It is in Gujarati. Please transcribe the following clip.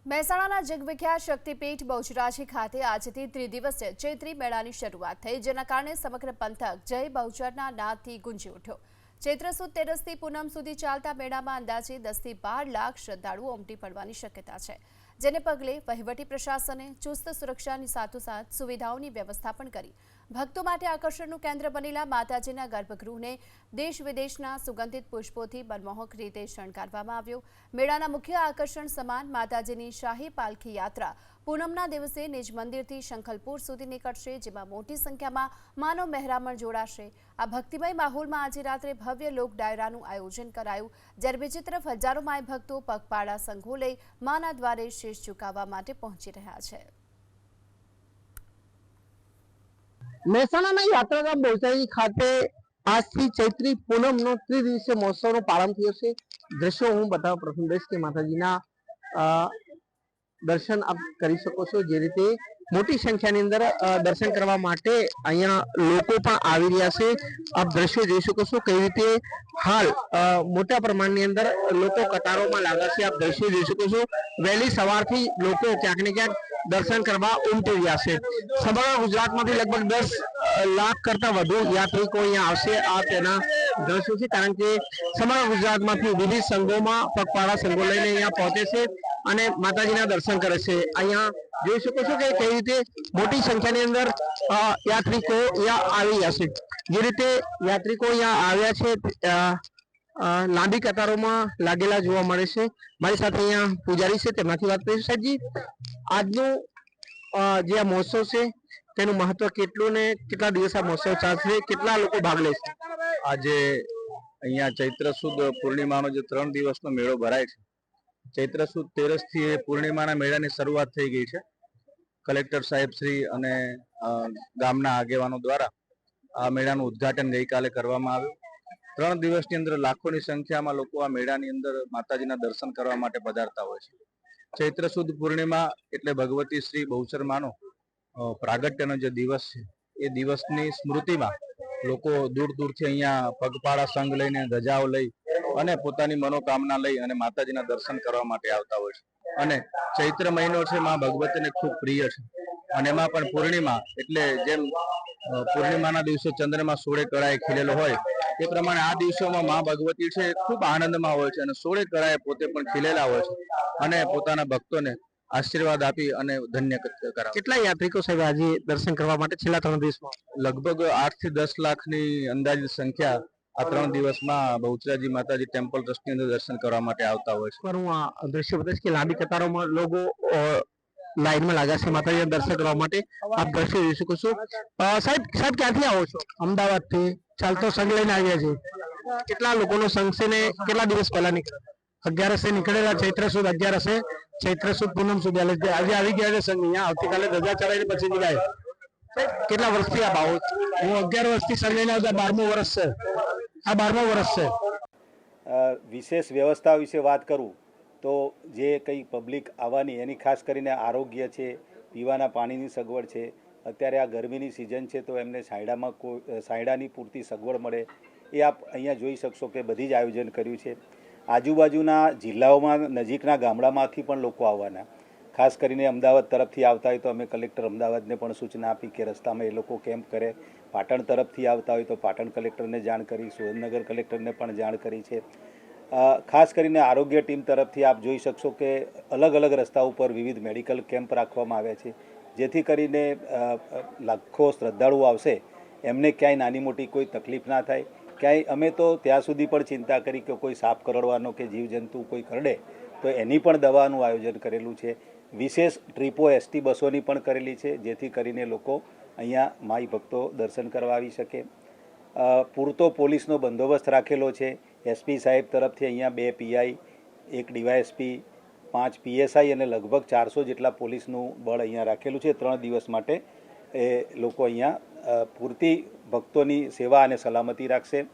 મહેસાણાના જગવિખ્યાત શક્તિપીઠ બહુચરાજી ખાતે આજથી ત્રિદિવસીય ચૈત્રી મેળાની શરૂઆત થઈ, જેના કારણે સમગ્ર પંથક જય બહુચરના નાદથી ગુંજી ઉઠ્યો। ચૈત્ર સુદ તેરસથી પૂનમ સુધી ચાલતા મેળામાં અંદાજે 10 થી 12 લાખ શ્રદ્ધાળુઓ ઉમટી પડવાની શક્યતા છે, જેને પગલે વહીવટી પ્રશાસને ચુસ્ત સુરક્ષાની સાથોસાથ સુવિધાઓની વ્યવસ્થા પણ કરી ભક્તો માટે આકર્ષણનું કેન્દ્ર બનેલા માતાજીના ગર્ભગૃહને દેશ વિદેશના સુગંધિત પુષ્પોથી મનમોહક રીતે શણગારવામાં આવ્યો। મેળાના મુખ્ય આકર્ષણ સમાન માતાજીની શાહી પાલખી યાત્રા પૂનમના દિવસે નિજ મંદિરથી શંખલપુર સુધી નીકળશે, જેમાં મોટી સંખ્યામાં માનવ મહેરામણ જોડાશે। આ ભક્તિમય માહોલમાં આજે રાત્રે ભવ્ય લોક ડાયરાનું આયોજન કરાયું, જ્યારે બીજી તરફ હજારો માય ભક્તો પગપાળા સંઘો લઈ માના દ્વારે શીશ ઝુકાવવા માટે પહોંચી રહ્યા છે। મહેસાણાના યાત્રાધામ બહુચરાજી ખાતે આજથી ચૈત્રી પૂનમનો ત્રિદિવસીય મહોત્સવનો પ્રારંભ થયો છે। દ્રશ્યો હું બતાવવા પ્રથમ દઈશ કે માતાજીના દર્શન આપ કરી શકો છો। જે રીતે મોટી સંખ્યાની અંદર દર્શન કરવા માટે અહીંયા લોકો પણ આવી રહ્યા છે। આપ દ્રશ્યો જોઈ શકો છો કઈ રીતે હાલ મોટા પ્રમાણની અંદર લોકો કતારોમાં લાગ્યા છે। આપ દ્રશ્યો જોઈ શકો છો, વહેલી સવારથી લોકો ક્યાંક ને ક્યાંક દર્શન કરવા ઉમટી રહ્યા છે। સમગ્ર ગુજરાતમાંથી લગભગ 10 લાખ કરતા વધુ યાત્રિકો અહીંયા આવશે। આ તેના દ્રશ્યો છે, કારણ કે સમગ્ર ગુજરાતમાંથી વિવિધ સંઘોમાં પગપાળા સંઘો લઈને અહીંયા પહોંચે છે અને માતાજીના દર્શન કરે છે। અહીંયા જોઈ શકો છો કે કઈ રીતે મોટી સંખ્યાની અંદર યાત્રિકો અહીંયા આવી રહ્યા છે। જે રીતે યાત્રિકો અહીંયા આવ્યા છે લાંબી કતારોમાં લાગેલા જોવા મળે છે। મારી સાથે અહીંયા પૂજારી છે, તેમનાથી વાત કરીશું। સાહેબજી, આજનું જે આ મહોત્સવ છે તેનું મહત્વ કેટલું ને કેટલા દિવસ આ મહોત્સવ ચાલશે, કેટલા લોકો ભાગ લેશે? આજે અહીંયા ચૈત્ર સુદ પૂર્ણિમાનો જે 3 દિવસનો મેળો ભરાય છે, ચૈત્ર સુદ 13 થી પૂર્ણિમાના મેળાની શરૂઆત થઈ ગઈ છે। કલેક્ટર સાહેબ શ્રી અને ગામના આગેવાનો દ્વારા આ મેળાનું ઉદ્ઘાટન ગઈકાલે કરવામાં આવ્યું। 3 દિવસની અંદર લાખોની સંખ્યામાં લોકો આ મેળાની અંદર માતાજીના દર્શન કરવા માટે પધારતા હોય છે। ચૈત્ર સુદ પૂર્ણિમા એટલે ભગવતી શ્રી બહુચરમાનો પ્રાગટ્યનો જે દિવસ છે, એ દિવસની સ્મૃતિમાં લોકો દૂર દૂરથી અહીંયા પગપાળા સંઘ લઈને ધજાઓ લઈ અને પોતાની મનોકામના લઈ અને માતાજીના દર્શન કરવા માટે આવતા હોય છે। અને ચૈત્ર મહિનો છે મા ભગવતીને ખૂબ પ્રિય છે, અને એમાં પણ પૂર્ણિમા એટલે જેમ પૂર્ણિમાના દિવસે ચંદ્રમાં 16 કળાએ ખીલેલો હોય, એ પ્રમાણે આ દિવસોમાં મા ભગવતી છે ખૂબ આનંદમાં હોય છે અને 16 કળાએ પોતે પણ ખીલેલા હોય છે અને પોતાના ભક્તોને આશીર્વાદ આપી અને ધન્ય કરાવે। કેટલા યાત્રિકો સાહેબ આજે દર્શન કરવા માટે છેલ્લા 3 દિવસમાં? લગભગ 8 થી 10 લાખની અંદાજિત સંખ્યા આ 3 દિવસમાં બહુચરાજી માતાજી ટેમ્પલ ટ્રસ્ટની અંદર દર્શન કરવા માટે આવતા હોય છે। પર હું આ દ્રશ્ય બતાવીશ કે લાંબી કતારોમાં લોકો લાઈનમાં લાગ્યા છે માતાજીના દર્શન કરવા માટે। આપ દ્રશ્ય જોઈ શકો છો। સાહેબ ક્યાંથી આવો છો? અમદાવાદથી ચાલતો સંઘ લઈને આવ્યા છે। કેટલા લોકોનો સંઘ છે ને કેટલા દિવસ પહેલા નીકળ્યા? 11 નીકળેલા, ચૈત્ર સુદ 11 ચૈત્ર સુદ પૂનમ સુધી આજે આવી ગયા છે સંઘ અહીંયા। આવતીકાલે ધજા ચડાવીને પછી નીકળાય। કેટલા વર્ષથી આપ આવો છો? હું 11 વર્ષથી સંઘ લઈને આવતા, 12મું વર્ષ છે આ 12મું વર્ષ છે। વિશેષ વ્યવસ્થા વિશે વાત કરું તો જે કંઈ પબ્લિક આવવાની એની ખાસ કરીને આરોગ્ય છે, પીવાના પાણીની સગવડ છે। અત્યારે આ ગરમીની સિઝન છે તો એમને છાંયડાની પૂરતી સગવડ મળે એ આપ અહીંયા જોઈ શકશો કે બધી જ આયોજન કર્યું છે। આજુબાજુના જિલ્લાઓમાં નજીકના ગામડામાંથી પણ લોકો આવવાના, ખાસ કરીને અમદાવાદ તરફથી આવતા હોય તો અમે કલેક્ટર અમદાવાદને પણ સૂચના આપી કે રસ્તામાં એ લોકો કેમ્પ કરે। પાટણ તરફથી આવતા હોય તો પાટણ કલેક્ટરને જાણ કરી, સુરેન્દ્રનગર કલેક્ટરને પણ જાણ કરી છે। ખાસ કરીને આરોગ્ય ટીમ તરફથી આપ જોઈ શકશો કે અલગ અલગ રસ્તા ઉપર વિવિધ મેડિકલ કેમ્પ રાખવામાં આવ્યા છે, જેથી કરીને લાખો શ્રદ્ધાળુઓ આવશે એમને ક્યાંય નાની મોટી કોઈ તકલીફ ના થાય। ક્યાંય અમે તો ત્યાં સુધી પણ ચિંતા કરી કે કોઈ સાપ કરડવાનો કે જીવજંતુ કોઈ કરડે તો એની પણ દવાનું આયોજન કરેલું છે। વિશેષ ટ્રીપો એસટી બસોની પણ કરેલી છે, જેથી કરીને લોકો અહીંયા માઈ ભક્તો દર્શન કરવા આવી શકે। પૂરતો પોલીસનો બંદોબસ્ત રાખેલો છે। એસપી સાહેબ તરફથી અહીંયા 2 પીઆઈ, 1 ડીવાયએસપી, 5 પીએસઆઈ અને લગભગ 400 જેટલા પોલીસનું બળ અહીંયા રાખેલું છે। 3 દિવસ માટે એ લોકો અહીંયા પૂરતી ભક્તોની સેવા અને સલામતી રાખશે।